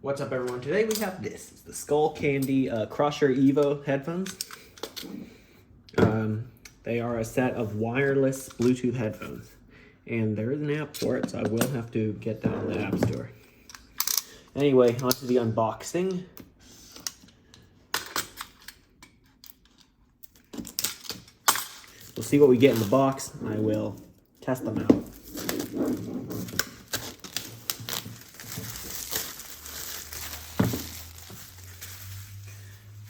What's up, everyone? Today we have this. It's the Skullcandy Crusher Evo headphones. They are a set of wireless Bluetooth headphones. And there is an app for it, so I will have to get that on the App Store. Anyway, on to the unboxing. We'll see what we get in the box. I will test them out.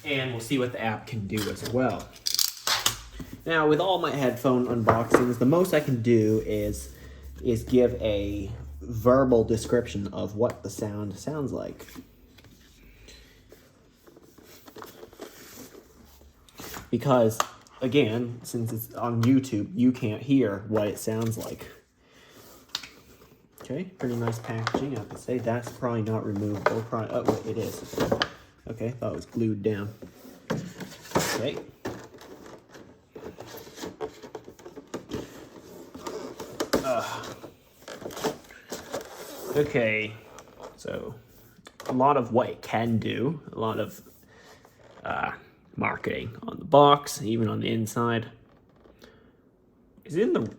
And we'll see what the app can do as well. Now, with all my headphone unboxings, the most I can do is give a verbal description of what the sound sounds like. Because, again, since it's on YouTube, you can't hear what it sounds like. Okay, pretty nice packaging. I have to say that's probably not removable. Oh, wait, it is. Okay, thought it was glued down. Okay. Okay, so a lot of what it can do, a lot of marketing on the box, even on the inside. Is it in the...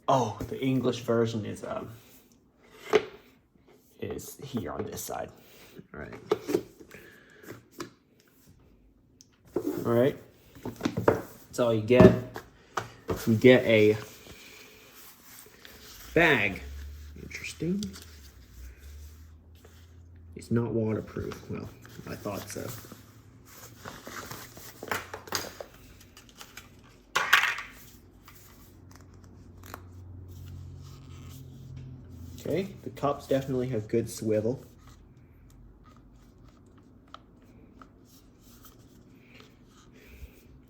Oh, the English version is here on this side. All right. All right. So you get a bag. Interesting. It's not waterproof. Well, I thought so. Okay, the cups definitely have good swivel.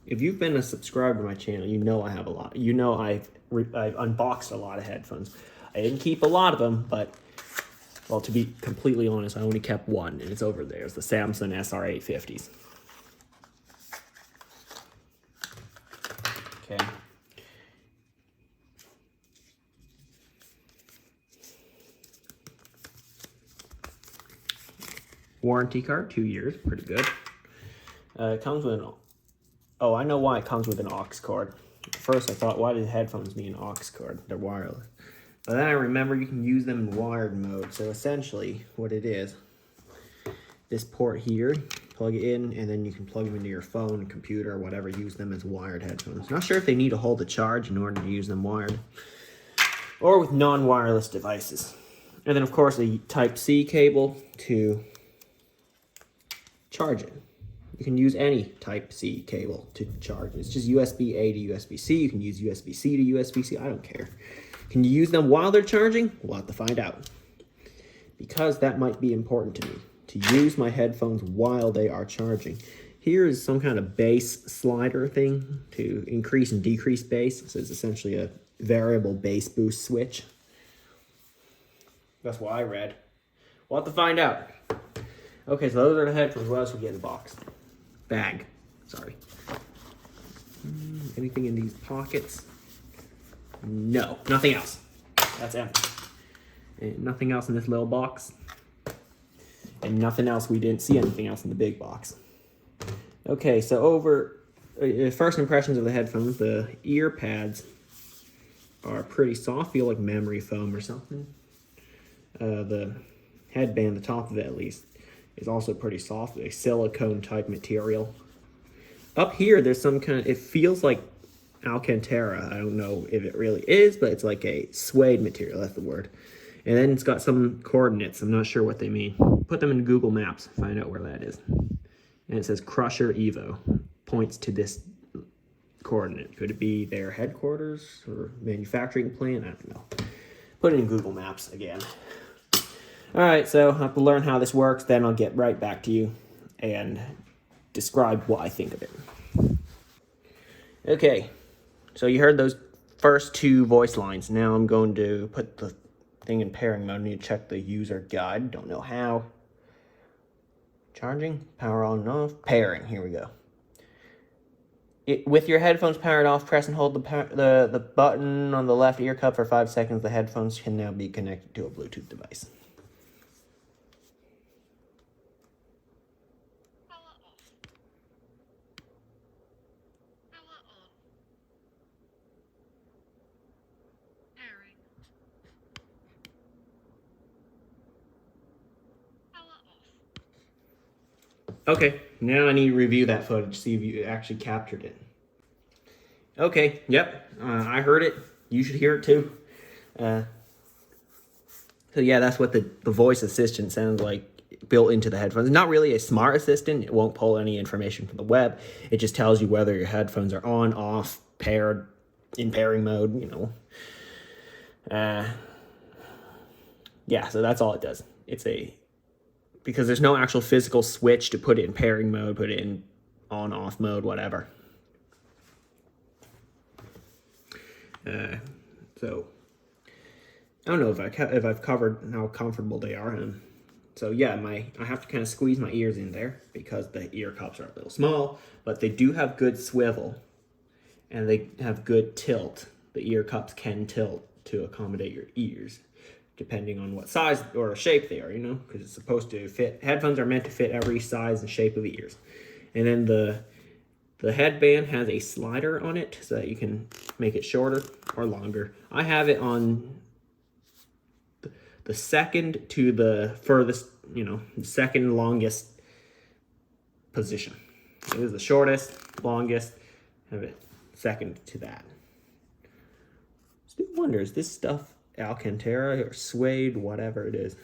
If you've been a subscriber to my channel, you know I have a lot. You know I've unboxed a lot of headphones. I didn't keep a lot of them, but, well, to be completely honest, I only kept one, and it's over there. It's the Samsung SR850s. Okay. Warranty card, 2 years, pretty good. It comes with an... Oh, I know why it comes with an aux cord. At first I thought, why did headphones need an aux cord? They're wireless. But then I remember you can use them in wired mode. So essentially what it is, this port here, plug it in, and then you can plug them into your phone, computer, or whatever, use them as wired headphones. Not sure if they need to hold a charge in order to use them wired, or with non-wireless devices. And then of course a Type-C cable to charge it. You can use any Type-C cable to charge. It's just USB-A to USB-C. You can use USB-C to USB-C. I don't care. Can you use them while they're charging? We'll have to find out. Because that might be important to me, to use my headphones while they are charging. Here is some kind of bass slider thing to increase and decrease bass. So it's essentially a variable bass boost switch. That's what I read. We'll have to find out. Okay, so those are the headphones. What else we get in the box? Bag. Sorry. Anything in these pockets? No, nothing else. That's empty. And nothing else in this little box. And nothing else. We didn't see anything else in the big box. Okay, so over first impressions of the headphones, the ear pads are pretty soft. Feel like memory foam or something. The headband, the top of it at least, is also pretty soft, a silicone type material. Up here, there's some kind of, it feels like Alcantara. I don't know if it really is, but it's like a suede material, that's the word. And then it's got some coordinates. I'm not sure what they mean. Put them in Google Maps, find out where that is. And it says Crusher Evo, points to this coordinate. Could it be their headquarters or manufacturing plant? I don't know. Put it in Google Maps again. All right, so I have to learn how this works, then I'll get right back to you and describe what I think of it. Okay, so you heard those first two voice lines. Now I'm going to put the thing in pairing mode. I need to check the user guide. Don't know how. Charging, power on and off, pairing, here we go. With your headphones powered off, press and hold the button on the left ear cup for 5 seconds. The headphones can now be connected to a Bluetooth device. Okay, now I need to review that footage, see if you actually captured it. Okay, yep, I heard it. You should hear it too. So yeah, that's what the voice assistant sounds like built into the headphones. Not really a smart assistant. It won't pull any information from the web. It just tells you whether your headphones are on, off, paired, in pairing mode, you know. Yeah, so that's all it does. Because there's no actual physical switch to put it in pairing mode, put it in on, off mode, whatever. So I don't know if I've covered how comfortable they are. So yeah, I have to kind of squeeze my ears in there because the ear cups are a little small, but they do have good swivel and they have good tilt. The ear cups can tilt to accommodate your ears, depending on what size or shape they are, you know, because it's supposed to fit. Headphones are meant to fit every size and shape of ears. And then the headband has a slider on it so that you can make it shorter or longer. I have it on the second to the furthest, you know, the second longest position. It is the shortest, longest, have it second to that. Still wonder, is this stuff Alcantara or suede, whatever it is?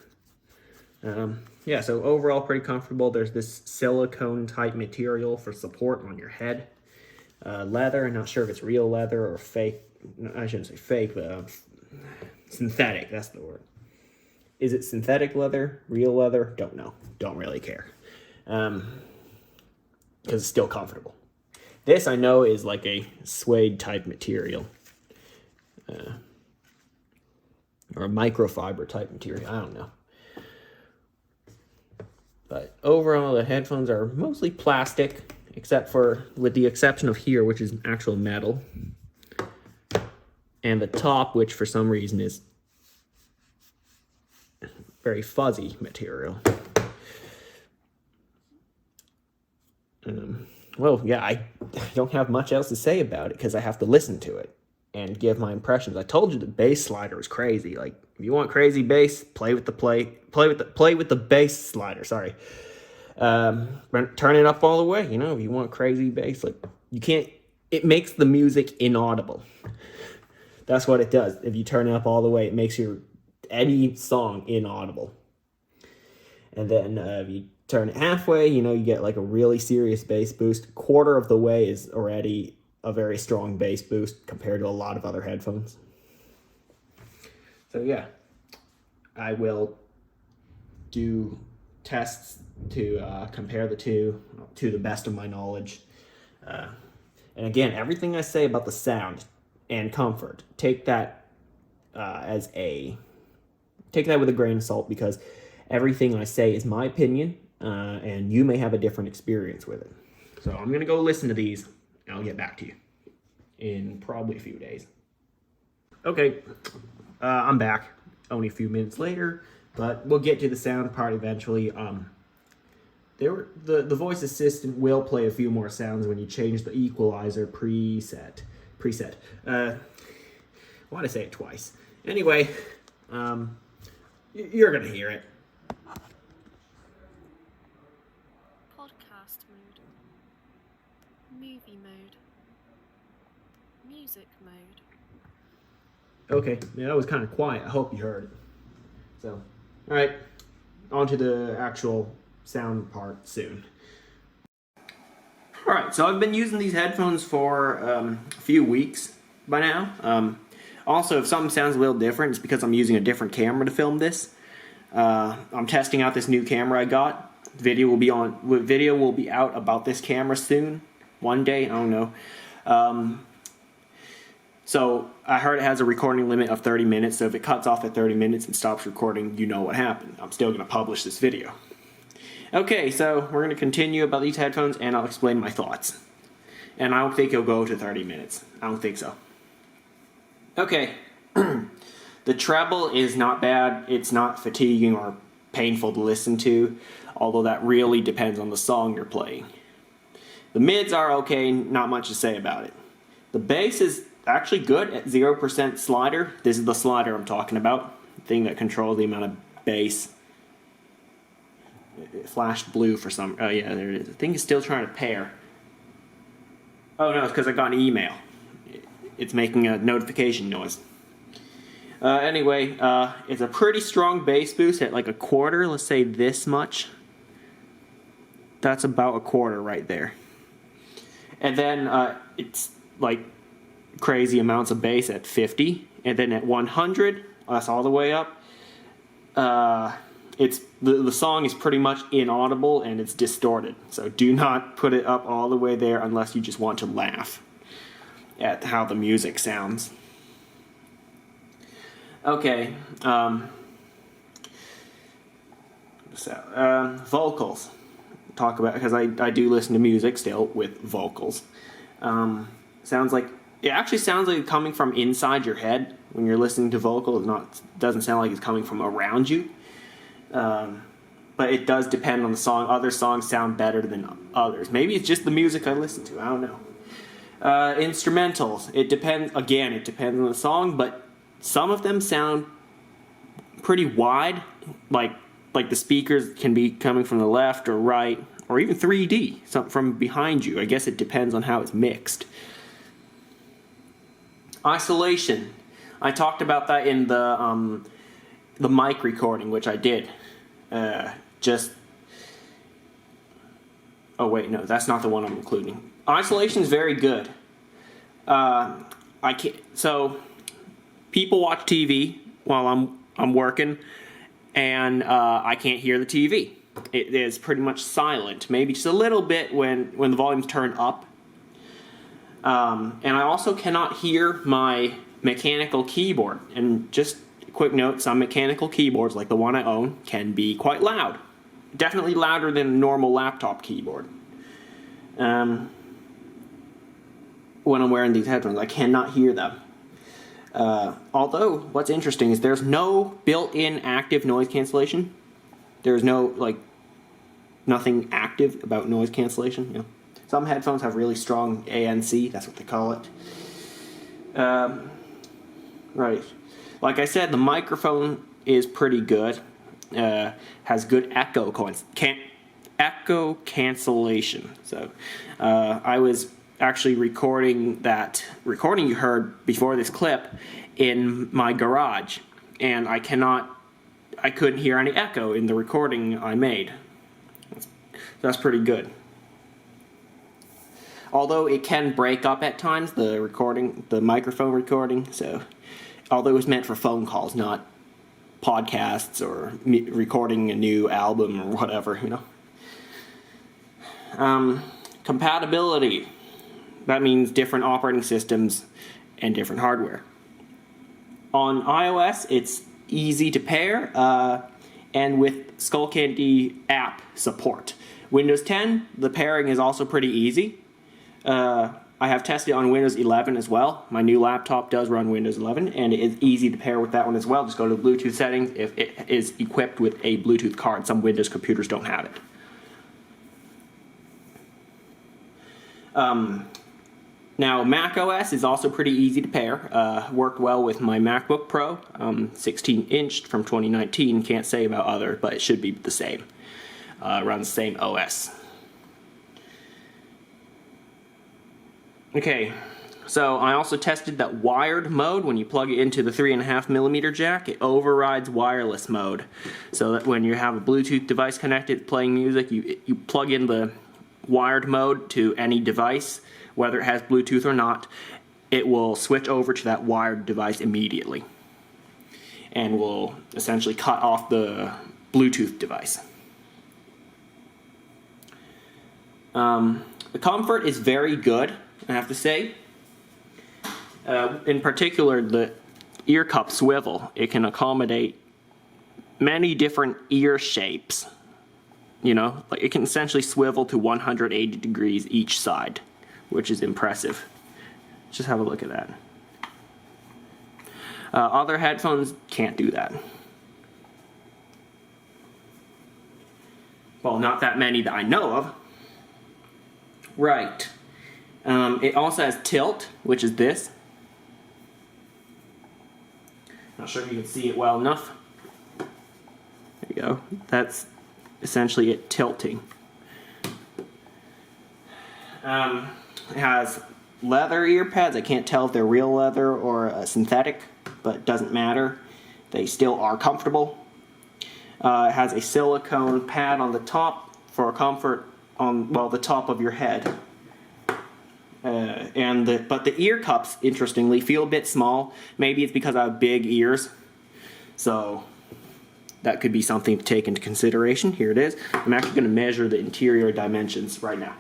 Yeah, so overall pretty comfortable. There's this silicone type material for support on your head. Leather, I'm not sure if it's real leather or fake. No, I shouldn't say fake, but synthetic, that's the word. Is it synthetic leather, real leather? Don't know. Don't really care. Because it's still comfortable. This I know is like a suede type material. Or a microfiber type material. I don't know. But overall, the headphones are mostly plastic, with the exception of here, which is actual metal. And the top, which for some reason is very fuzzy material. Well, yeah, I don't have much else to say about it because I have to listen to it and give my impressions. I told you the bass slider is crazy. Like, if you want crazy bass, play with the bass slider. Sorry, turn it up all the way. You know, if you want crazy bass, like you can't. It makes the music inaudible. That's what it does. If you turn it up all the way, it makes any song inaudible. And then if you turn it halfway, you know, you get like a really serious bass boost. Quarter of the way is already a very strong bass boost compared to a lot of other headphones. So yeah, I will do tests to compare the two to the best of my knowledge. And again, everything I say about the sound and comfort, take that with a grain of salt, because everything I say is my opinion, and you may have a different experience with it. So I'm going to go listen to these, and I'll get back to you in probably a few days. Okay, I'm back only a few minutes later, but we'll get to the sound part eventually. The voice assistant will play a few more sounds when you change the equalizer preset. Why'd I say it twice? Anyway, you're gonna hear it. Podcast mode. Movie mode. Music mode. Okay, yeah, that was kind of quiet. I hope you heard it. So, all right, on to the actual sound part soon. All right, so I've been using these headphones for a few weeks by now. Also, if something sounds a little different, it's because I'm using a different camera to film this. I'm testing out this new camera I got. Video will be out about this camera soon. One day, I don't know. So I heard it has a recording limit of 30 minutes, so if it cuts off at 30 minutes and stops recording, you know what happened. I'm still going to publish this video. Okay, so we're going to continue about these headphones, and I'll explain my thoughts. And I don't think it'll go to 30 minutes. I don't think so. Okay, the treble is not bad. It's not fatiguing or painful to listen to, although that really depends on the song you're playing. The mids are okay, not much to say about it. The bass is actually good at 0% slider. This is the slider I'm talking about, the thing that controls the amount of bass It flashed blue for some. Oh yeah, there it is. The thing is still trying to pair. Oh no, it's because I got an email. It's making a notification noise. Anyway, it's a pretty strong bass boost at like a quarter. Let's say this much. That's about a quarter right there. And then it's like crazy amounts of bass at 50. And then at 100, that's all the way up. It's the song is pretty much inaudible and it's distorted. So do not put it up all the way there unless you just want to laugh at how the music sounds. Okay. Vocals. Talk about, because I do listen to music still with vocals. Sounds like it actually sounds like it's coming from inside your head when you're listening to vocals. Doesn't sound like it's coming from around you. But it does depend on the song. Other songs sound better than others. Maybe it's just the music I listen to. I don't know. Instrumentals. It depends. Again, it depends on the song, but some of them sound pretty wide. Like the speakers can be coming from the left or right, or even 3D, something from behind you. I guess it depends on how it's mixed. Isolation. I talked about that in the mic recording, which I did. Oh wait, no, that's not the one I'm including. Isolation is very good. So people watch TV while I'm working, and I can't hear the TV. It is pretty much silent, maybe just a little bit when the volume's turned up. And I also cannot hear my mechanical keyboard. And just a quick note, some mechanical keyboards, like the one I own, can be quite loud. Definitely louder than a normal laptop keyboard. When I'm wearing these headphones, I cannot hear them. Although, what's interesting is there's no built-in active noise cancellation. There's no, nothing active about noise cancellation. You know? Some headphones have really strong ANC, that's what they call it. Right. Like I said, the microphone is pretty good. Has good echo cancellation. So, I was actually recording that recording you heard before this clip in my garage, and I couldn't hear any echo in the recording I made. That's pretty good. Although it can break up at times, the microphone recording, so although it was meant for phone calls, not podcasts or recording a new album or whatever, you know. Compatibility. That means different operating systems and different hardware. On iOS, it's easy to pair, and with Skullcandy app support. Windows 10, the pairing is also pretty easy. I have tested it on Windows 11 as well. My new laptop does run Windows 11, and it is easy to pair with that one as well. Just go to the Bluetooth settings if it is equipped with a Bluetooth card. Some Windows computers don't have it. Now, Mac OS is also pretty easy to pair. Worked well with my MacBook Pro, 16-inch from 2019. Can't say about other, but it should be the same. Runs the same OS. Okay, so I also tested that wired mode. When you plug it into the 3.5mm jack, it overrides wireless mode. So that when you have a Bluetooth device connected playing music, you plug in the wired mode to any device, whether it has Bluetooth or not, it will switch over to that wired device immediately and will essentially cut off the Bluetooth device. The comfort is very good, I have to say. In particular, the ear cup swivel. It can accommodate many different ear shapes. You know, like it can essentially swivel to 180 degrees each side, which is impressive. Just have a look at that. Other headphones can't do that. Well, not that many that I know of. Right. It also has tilt, which is this. Not sure if you can see it well enough. There you go. That's essentially it tilting. It has leather ear pads. I can't tell if they're real leather or synthetic, but it doesn't matter. They still are comfortable. It has a silicone pad on the top for comfort on, well, the top of your head. But the ear cups, interestingly, feel a bit small. Maybe it's because I have big ears. So that could be something to take into consideration. Here it is. I'm actually going to measure the interior dimensions right now.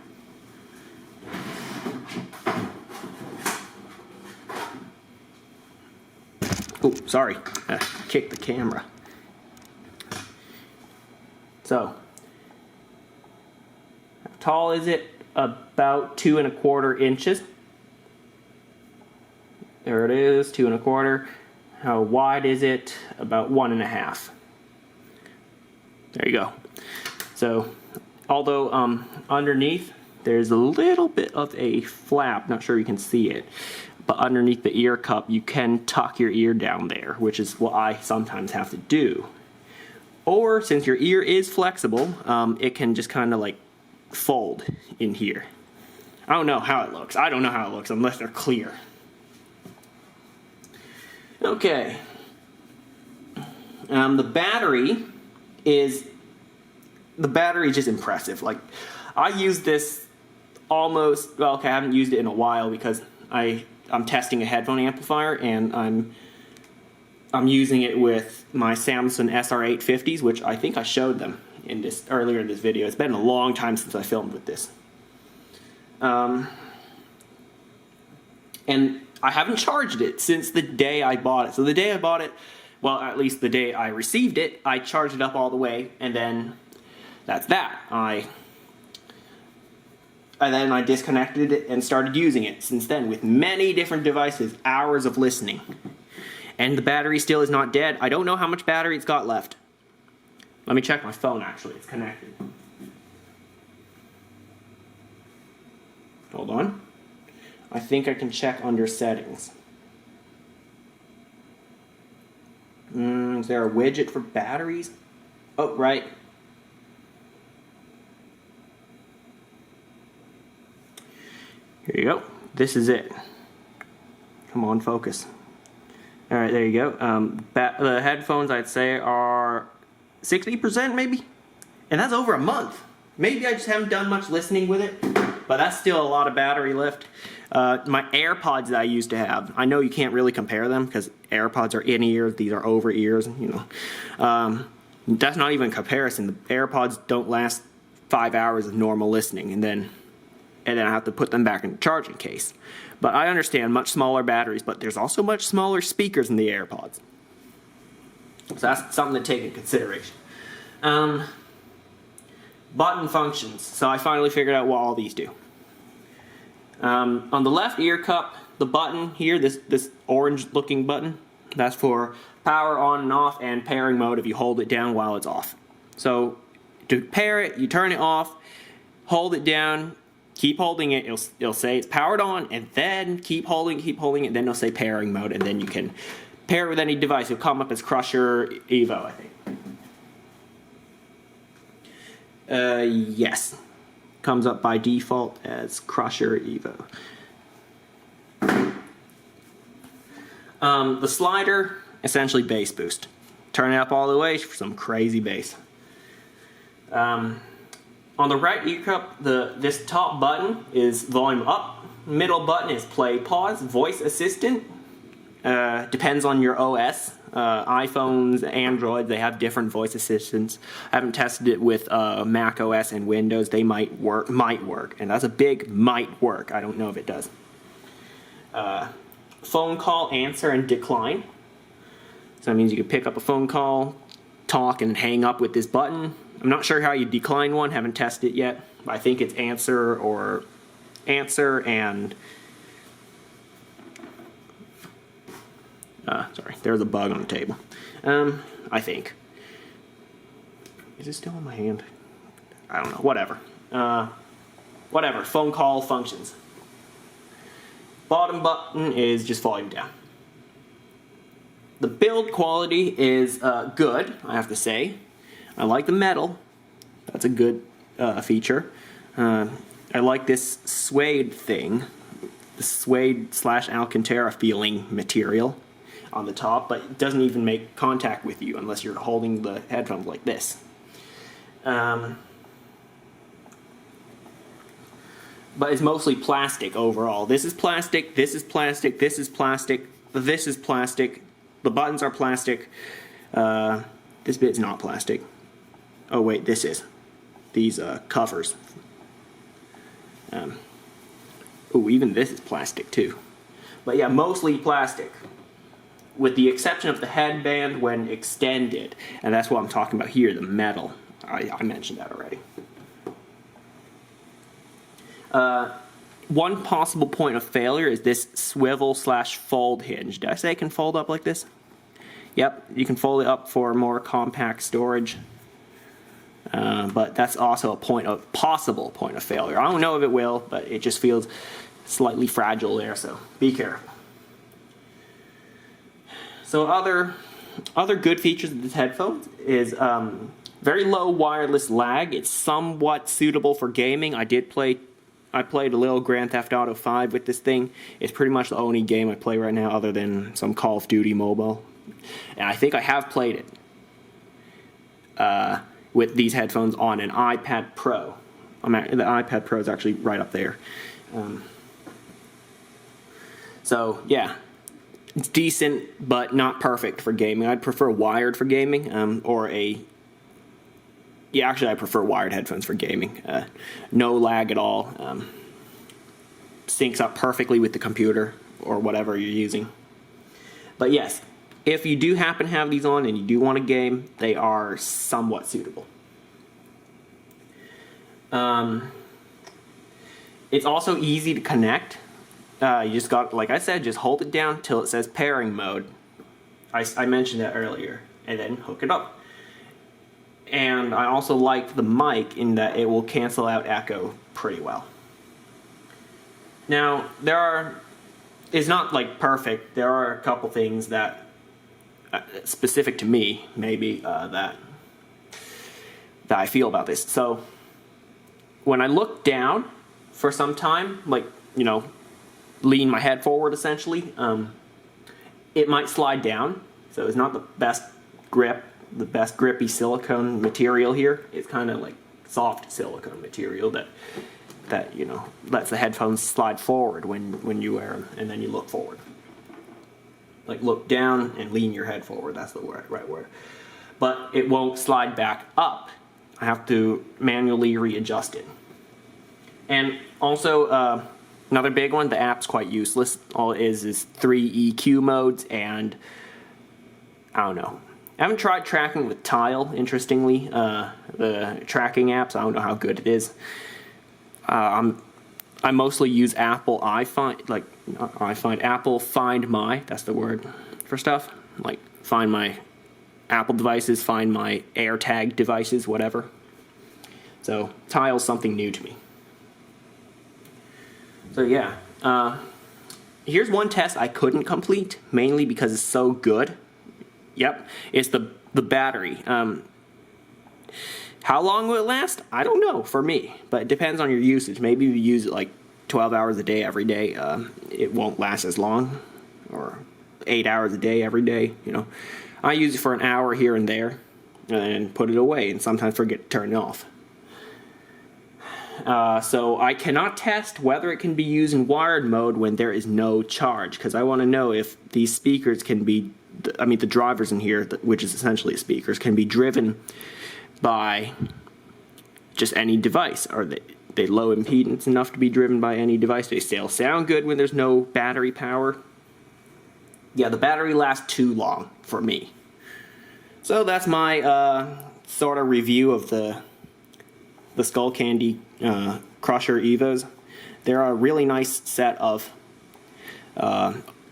Oh, sorry. I kicked the camera. So, how tall is it? About 2 1/4 inches. There it is, 2 1/4. How wide is it? About 1 1/2. There you go. So, although underneath there's a little bit of a flap, not sure you can see it, but underneath the ear cup you can tuck your ear down there, which is what I sometimes have to do. Or since your ear is flexible, it can just kind of like fold in here. I don't know how it looks. I don't know how it looks unless they're clear. Okay. The battery is just impressive. Like, I use this almost, well, okay, I haven't used it in a while because I'm testing a headphone amplifier, and I'm using it with my Samsung SR850s, which I think I showed them in this earlier in this video. It's been a long time since I filmed with this. And I haven't charged it since the day I bought it. So the day I bought it, well, at least the day I received it, I charged it up all the way, and then that's that. And then I disconnected it and started using it since then with many different devices, hours of listening. And the battery still is not dead. I don't know how much battery it's got left. Let me check my phone, actually. It's connected. Hold on. I think I can check under settings. Is there a widget for batteries? Oh, right. Here you go. This is it. Come on, focus. Alright, there you go. The headphones, I'd say, are 60% maybe? And that's over a month. Maybe I just haven't done much listening with it, but that's still a lot of battery lift. My AirPods that I used to have, I know you can't really compare them because AirPods are in-ear, these are over-ears, you know. That's not even a comparison. The AirPods don't last 5 hours of normal listening, and then I have to put them back in the charging case. But I understand much smaller batteries, but there's also much smaller speakers in the AirPods. So that's something to take into consideration. Button functions. So I finally figured out what all these do. On the left ear cup, the button here, this orange looking button, that's for power on and off and pairing mode if you hold it down while it's off. So to pair it, you turn it off, hold it down, keep holding it, it'll say it's powered on, and then keep holding it, then it'll say pairing mode, and then you can pair it with any device. It'll come up as Crusher Evo, I think. Yes. Comes up by default as Crusher Evo. The slider, essentially bass boost. Turn it up all the way for some crazy bass. On the right ear cup, this top button is volume up. Middle button is play pause, voice assistant. Depends on your OS. iPhones, Android, they have different voice assistants. I haven't tested it with Mac OS and Windows. They might work, and that's a big might work. I don't know if it does. Phone call, answer, and decline. So that means you can pick up a phone call, talk, and hang up with this button. I'm not sure how you decline one, haven't tested it yet. I think it's answer or answer and... sorry, there's a bug on the table. I think. Is it still in my hand? I don't know, whatever. Whatever, phone call functions. Bottom button is just volume down. The build quality is good, I have to say. I like the metal. That's a good feature. I like this suede thing, the suede / Alcantara feeling material on the top, but it doesn't even make contact with you unless you're holding the headphones like this. But it's mostly plastic overall. This is plastic, this is plastic, this is plastic, this is plastic, the buttons are plastic, this bit's not plastic. Oh wait, this is. These covers. Oh, even this is plastic too. But yeah, mostly plastic. With the exception of the headband when extended. And that's what I'm talking about here, the metal. I mentioned that already. One possible point of failure is this swivel / fold hinge. Did I say it can fold up like this? Yep, you can fold it up for more compact storage. But that's also a possible point of failure. I don't know if it will, but it just feels slightly fragile there, so be careful. So other good features of this headphone is very low wireless lag. It's somewhat suitable for gaming. I played a little Grand Theft Auto 5 with this thing. It's pretty much the only game I play right now other than some Call of Duty mobile. And I think I have played it with these headphones on an iPad Pro. The iPad Pro is actually right up there. So yeah, it's decent, but not perfect for gaming. I'd prefer wired for gaming, actually I prefer wired headphones for gaming. No lag at all. Syncs up perfectly with the computer or whatever you're using. But yes, if you do happen to have these on and you do want to game, they are somewhat suitable. It's also easy to connect. You just got, like I said, just hold it down till it says pairing mode. I mentioned that earlier. And then hook it up. And I also like the mic in that it will cancel out echo pretty well. Now, it's not like perfect. There are a couple things that, specific to me, maybe, that I feel about this. So, when I look down for some time, like, lean my head forward essentially, it might slide down. So it's not the best grip, the best grippy silicone material here. It's kind of like soft silicone material that lets the headphones slide forward when you wear them, and then you look forward. Like look down and lean your head forward, that's the right word. But it won't slide back up. I have to manually readjust it. And also, another big one, the app's quite useless. All it is 3 EQ modes, and I don't know. I haven't tried tracking with Tile, interestingly. The tracking apps, I don't know how good it is. I mostly use Apple Apple Find My, that's the word for stuff. Like, find my Apple devices, find my AirTag devices, whatever. So, Tile's something new to me. So yeah, here's one test I couldn't complete, mainly because it's so good. Yep, it's the battery. How long will it last? I don't know, for me, but it depends on your usage. Maybe if you use it like 12 hours a day every day, it won't last as long, or 8 hours a day every day, I use it for an hour here and there, and put it away, and sometimes forget to turn it off. So I cannot test whether it can be used in wired mode when there is no charge, because I want to know if these speakers can be, the drivers in here, which is essentially speakers, can be driven by just any device. Are they low impedance enough to be driven by any device? Do they still sound good when there's no battery power? Yeah, the battery lasts too long for me. So that's my sort of review of the Skullcandy Crusher Evos. They're a really nice set of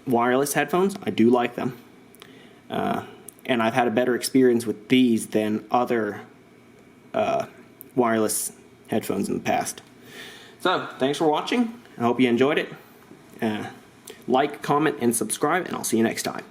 wireless headphones. I do like them. And I've had a better experience with these than other wireless headphones in the past. So, thanks for watching. I hope you enjoyed it. Like, comment, and subscribe, and I'll see you next time.